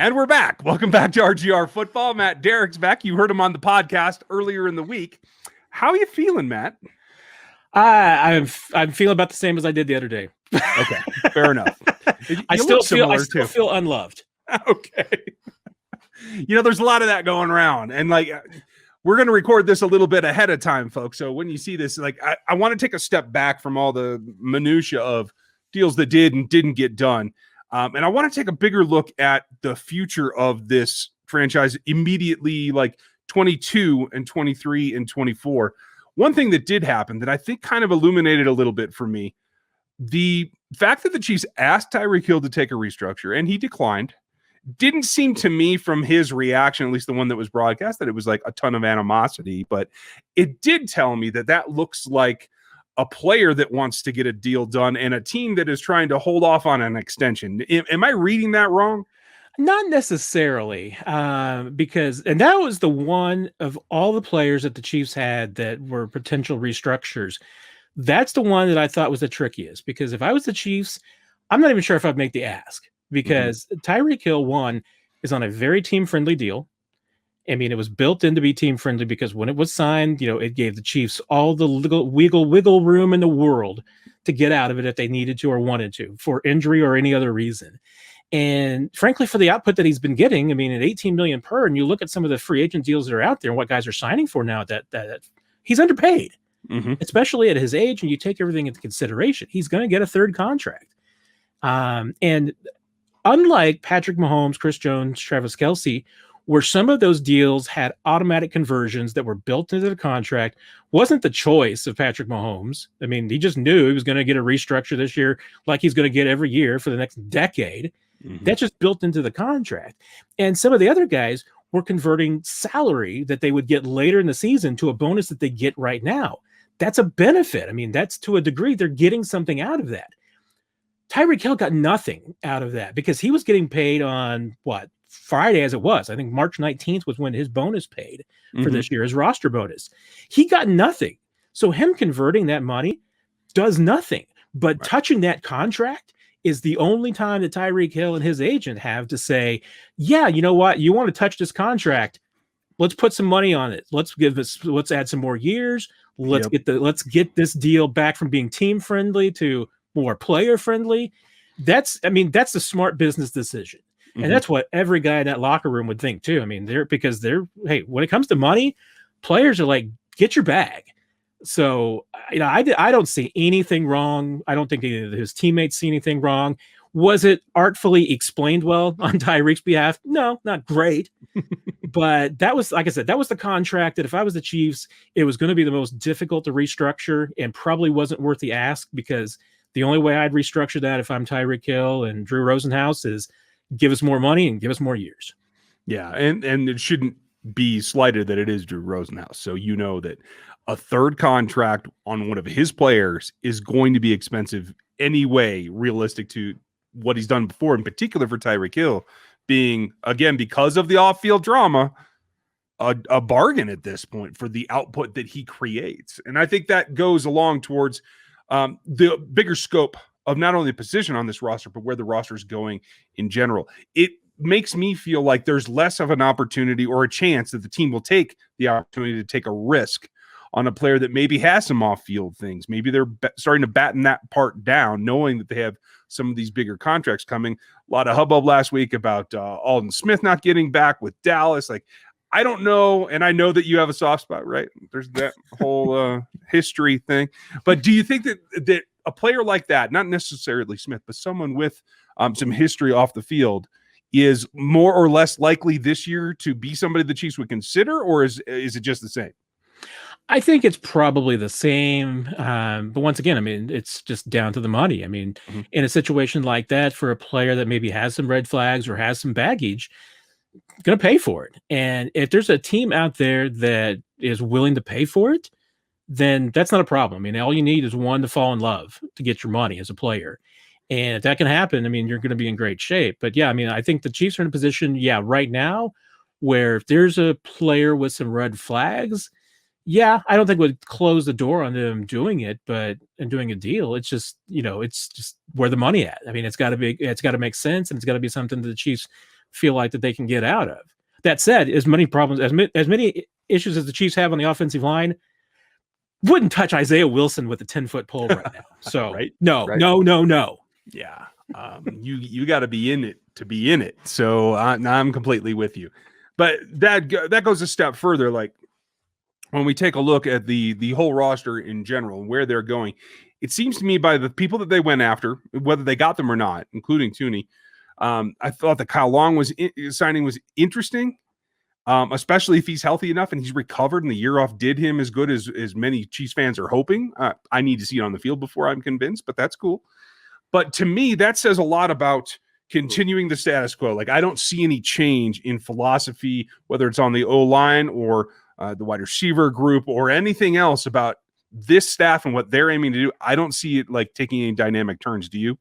And we're back. Welcome back to RGR Football. Matt Derrick's back. You heard him on the podcast earlier in the week. How are you feeling, Matt? I'm feeling about the same as I did the other day. Okay, fair enough. I still feel unloved. Okay. There's a lot of that going around. And we're going to record this a little bit ahead of time, folks. So when you see this, I want to take a step back from all the minutia of deals that did and didn't get done. And I want to take a bigger look at the future of this franchise immediately, 22 and 23 and 24. One thing that did happen that I think kind of illuminated a little bit for me, the fact that the Chiefs asked Tyreek Hill to take a restructure and he declined, didn't seem to me from his reaction, at least the one that was broadcast, that it was a ton of animosity. But it did tell me that looks like a player that wants to get a deal done and a team that is trying to hold off on an extension. Am I reading that wrong? Not necessarily, because that was the one of all the players that the Chiefs had that were potential restructures. That's the one that I thought was the trickiest, because if I was the Chiefs, I'm not even sure if I'd make the ask, because Tyreek Hill, one, is on a very team-friendly deal. I mean, it was built in to be team-friendly because when it was signed, it gave the Chiefs all the wiggle room in the world to get out of it if they needed to or wanted to for injury or any other reason. And frankly, for the output that he's been getting, I mean, at $18 million per, and you look at some of the free agent deals that are out there and what guys are signing for now, that he's underpaid, especially at his age. And you take everything into consideration, he's going to get a third contract. And unlike Patrick Mahomes, Chris Jones, Travis Kelce, where some of those deals had automatic conversions that were built into the contract, wasn't the choice of Patrick Mahomes. I mean, he just knew he was going to get a restructure this year like he's going to get every year for the next decade. That's just built into the contract. And some of the other guys were converting salary that they would get later in the season to a bonus that they get right now. That's a benefit. I mean, that's to a degree, they're getting something out of that. Tyreek Hill got nothing out of that because he was getting paid on Friday as it was. I think March 19th was when his bonus paid for this year, his roster bonus. He got nothing. So him converting that money does nothing. But touching that contract is the only time that Tyreek Hill and his agent have to say, yeah, you know what? You want to touch this contract? Let's put some money on it. Let's add some more years. Let's get this deal back from being team friendly to more player friendly. That's the smart business decision. And that's what every guy in that locker room would think too. I mean, hey, when it comes to money, players are like, get your bag. So, I don't see anything wrong. I don't think any of his teammates see anything wrong. Was it artfully explained well on Tyreek's behalf? No, not great. But that was, like I said, that was the contract that if I was the Chiefs, it was going to be the most difficult to restructure and probably wasn't worth the ask, because the only way I'd restructure that if I'm Tyreek Hill and Drew Rosenhaus is give us more money and give us more years. Yeah, and it shouldn't be slighted that it is Drew Rosenhaus. So that a third contract on one of his players is going to be expensive anyway, realistic to what he's done before, in particular for Tyreek Hill, being, again, because of the off-field drama, a bargain at this point for the output that he creates. And I think that goes along towards the bigger scope of not only the position on this roster, but where the roster is going in general. It makes me feel like there's less of an opportunity or a chance that the team will take the opportunity to take a risk on a player that maybe has some off-field things. Maybe they're starting to batten that part down, knowing that they have some of these bigger contracts coming. A lot of hubbub last week about Aldon Smith not getting back with Dallas. I don't know, and I know that you have a soft spot, right? There's that whole history thing. But do you think that a player like that, not necessarily Smith, but someone with some history off the field, is more or less likely this year to be somebody the Chiefs would consider, or is it just the same? I think it's probably the same. But once again, I mean, it's just down to the money. I mean, in a situation like that, for a player that maybe has some red flags or has some baggage, going to pay for it. And if there's a team out there that is willing to pay for it, then that's not a problem. I mean, all you need is one to fall in love to get your money as a player. And if that can happen, I mean, you're going to be in great shape. But yeah, I mean, I think the Chiefs are in a position, right now, where if there's a player with some red flags, I don't think would close the door on them doing it, and doing a deal. It's just, it's just where the money at. I mean, it's got to make sense, and it's got to be something that the Chiefs feel like that they can get out of. That said, as many problems, as many issues as the Chiefs have on the offensive line, wouldn't touch Isaiah Wilson with a 10-foot pole right now. So right. no. Yeah. You got to be in it to be in it. So I'm completely with you. But that goes a step further. Like when we take a look at the whole roster in general and where they're going, it seems to me by the people that they went after, whether they got them or not, including Tooney, I thought the Kyle Long signing was interesting, especially if he's healthy enough and he's recovered and the year off did him as good as many Chiefs fans are hoping. I need to see it on the field before I'm convinced, but that's cool. But to me, that says a lot about continuing the status quo. Like I don't see any change in philosophy, whether it's on the O-line or the wide receiver group or anything else about this staff and what they're aiming to do. I don't see it like taking any dynamic turns. Do you?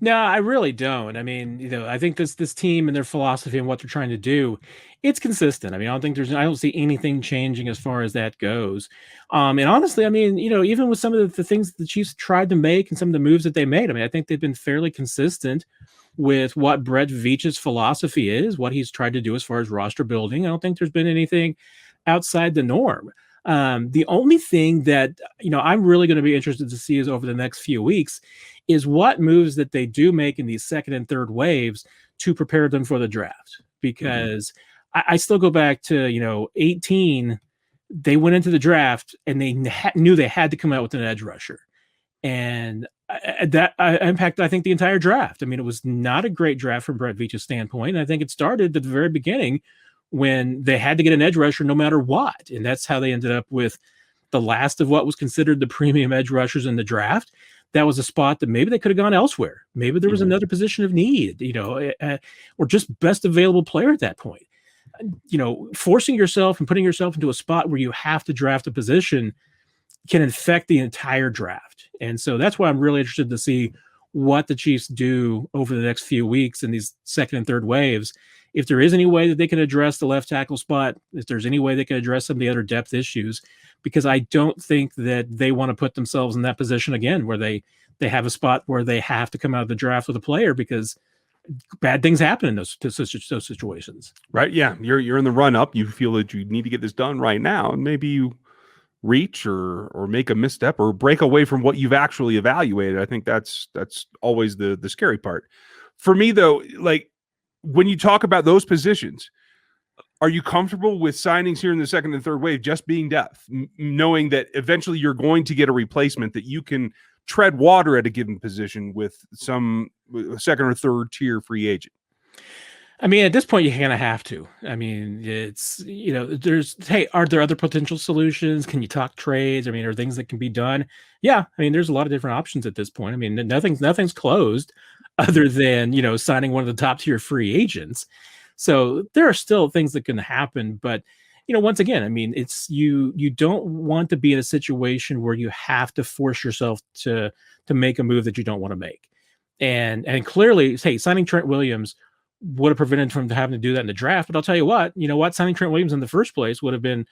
No, I really don't. I mean, I think this team and their philosophy and what they're trying to do, it's consistent. I mean, I don't see anything changing as far as that goes. And honestly, I mean, even with some of the things that the Chiefs tried to make and some of the moves that they made, I mean, I think they've been fairly consistent with what Brett Veach's philosophy is, what he's tried to do as far as roster building. I don't think there's been anything outside the norm. The only thing that I'm really going to be interested to see is over the next few weeks is what moves that they do make in these second and third waves to prepare them for the draft. Because I still go back to 18, they went into the draft and they knew they had to come out with an edge rusher, and that impacted, I think, the entire draft. I mean, it was not a great draft from Brett Veach's standpoint. I think it started at the very beginning when they had to get an edge rusher no matter what. And that's how they ended up with the last of what was considered the premium edge rushers in the draft. That was a spot that maybe they could have gone elsewhere. Maybe there was another position of need, or just best available player at that point. Forcing yourself and putting yourself into a spot where you have to draft a position can infect the entire draft. And so that's why I'm really interested to see what the Chiefs do over the next few weeks in these second and third waves. If there is any way that they can address the left tackle spot, if there's any way they can address some of the other depth issues, because I don't think that they want to put themselves in that position again, where they have a spot where they have to come out of the draft with a player because bad things happen in those situations. Right. Yeah. You're in the run up. You feel that you need to get this done right now. And maybe you reach or make a misstep or break away from what you've actually evaluated. I think that's always the scary part. For me, though, like when you talk about those positions, are you comfortable with signings here in the second and third wave just being depth, knowing that eventually you're going to get a replacement that you can tread water at a given position with some second or third tier free agent? I mean, at this point, you're going to have to. I mean, it's, are there other potential solutions? Can you talk trades? I mean, are things that can be done? Yeah. I mean, there's a lot of different options at this point. I mean, nothing's closed other than, signing one of the top tier free agents. So there are still things that can happen. But, once again, I mean, it's you don't want to be in a situation where you have to force yourself to make a move that you don't want to make. And clearly, hey, signing Trent Williams would have prevented from having to do that in the draft. But I'll tell you what, signing Trent Williams in the first place would have been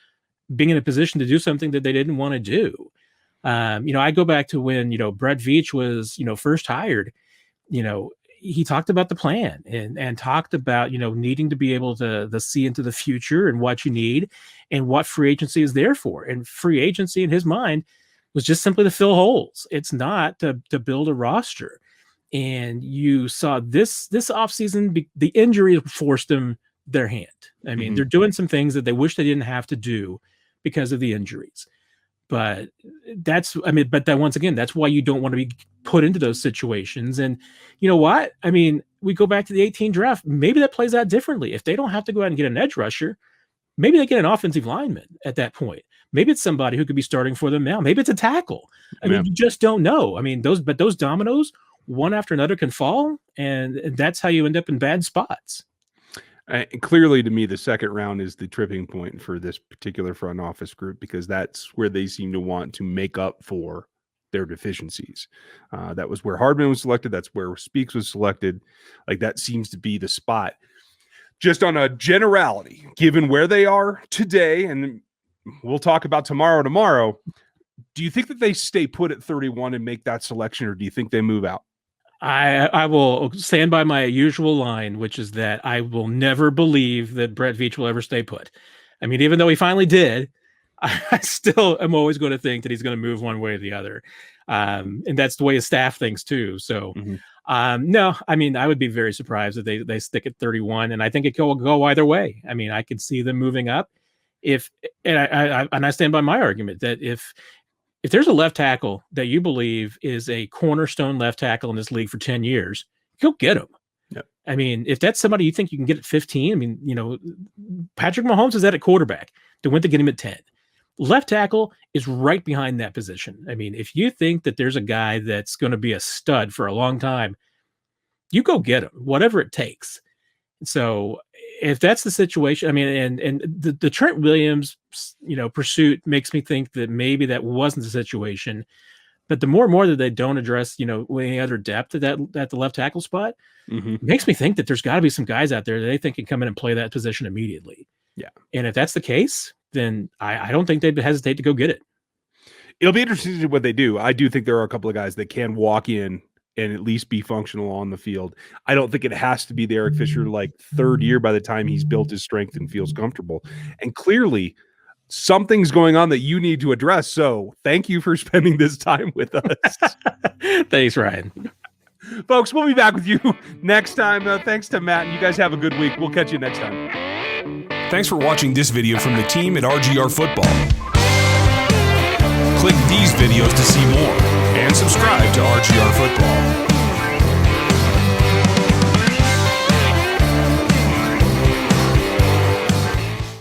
being in a position to do something that they didn't want to do. I go back to when, Brett Veach was, first hired, he talked about the plan and talked about, needing to be able to see into the future and what you need and what free agency is there for. And free agency in his mind was just simply to fill holes. It's not to build a roster. And you saw this offseason, the injury forced them their hand. I mean, they're doing some things that they wish they didn't have to do because of the injuries. But once again, that's why you don't want to be put into those situations. And you know what? I mean, we go back to the 18 draft. Maybe that plays out differently. If they don't have to go out and get an edge rusher, maybe they get an offensive lineman at that point. Maybe it's somebody who could be starting for them now. Maybe it's a tackle. I mean, you just don't know. I mean, those dominoes, one after another, can fall, and that's how you end up in bad spots. Clearly, to me, the second round is the tripping point for this particular front office group because that's where they seem to want to make up for their deficiencies. That was where Hardman was selected. That's where Speaks was selected. Like that seems to be the spot. Just on a generality, given where they are today, and we'll talk about tomorrow, do you think that they stay put at 31 and make that selection, or do you think they move out? I will stand by my usual line, which is that I will never believe that Brett Veach will ever stay put. I mean, even though he finally did, I still am always going to think that he's going to move one way or the other. And that's the way his staff thinks too. So, no, I mean, I would be very surprised if they stick at 31, and I think it will go either way. I mean, I can see them moving up and I stand by my argument that if there's a left tackle that you believe is a cornerstone left tackle in this league for 10 years, go get him. Yep. I mean, if that's somebody you think you can get at 15, I mean, Patrick Mahomes is that at quarterback. They went to get him at 10. Left tackle is right behind that position. I mean, if you think that there's a guy that's going to be a stud for a long time, you go get him, whatever it takes. So if that's the situation, I mean, and the Trent Williams, pursuit makes me think that maybe that wasn't the situation. But the more and more that they don't address, any other depth at the left tackle spot, makes me think that there's got to be some guys out there that they think can come in and play that position immediately. Yeah. And if that's the case, then I don't think they'd hesitate to go get it. It'll be interesting to see what they do. I do think there are a couple of guys that can walk in and at least be functional on the field. I don't think it has to be the Eric Fisher third year by the time he's built his strength and feels comfortable. And clearly something's going on that you need to address. So thank you for spending this time with us. Thanks, Ryan. Folks, we'll be back with you next time. Thanks to Matt, and you guys have a good week. We'll catch you next time. Thanks for watching this video from the team at RGR Football. Click these videos to see more and subscribe.